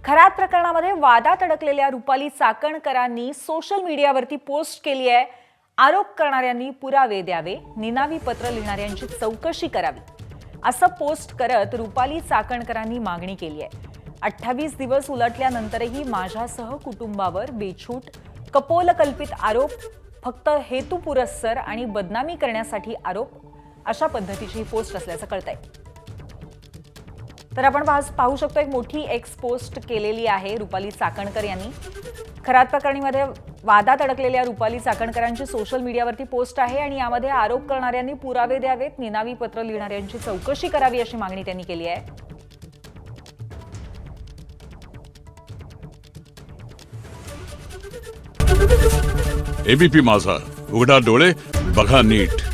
खरात प्रकरणामध्ये वादात अडकलेल्या रुपाली चाकणकरांनी सोशल मीडियावरती पोस्ट केली आहे। आरोप करणाऱ्यांनी पुरावे द्यावे, निनावी पत्र लिहिणाऱ्यांची चौकशी करावी असं पोस्ट करत रुपाली चाकणकरांनी मागणी केली आहे। 28 दिवस उलटल्यानंतरही माझ्यासह कुटुंबावर बेछूट कपोलकल्पित आरोप, फक्त हेतुपुरस्सर आणि बदनामी करण्यासाठी आरोप, अशा पद्धतीची पोस्ट असल्याचं कळतंय। तर आपण पाहू शकतो एक मोठी एक्स पोस्ट केलेली आहे रुपाली चाकणकर यांनी। खरात प्रकरणीमध्ये वादात अडकलेल्या रुपाली चाकणकरांची सोशल मीडियावरती पोस्ट आहे आणि यामध्ये आरोप करणाऱ्यांनी पुरावे द्यावेत, निनावी पत्र लिहिणाऱ्यांची चौकशी करावी अशी मागणी त्यांनी केली आहे। एबीपी माझा, उघडा डोळे बघा नीट।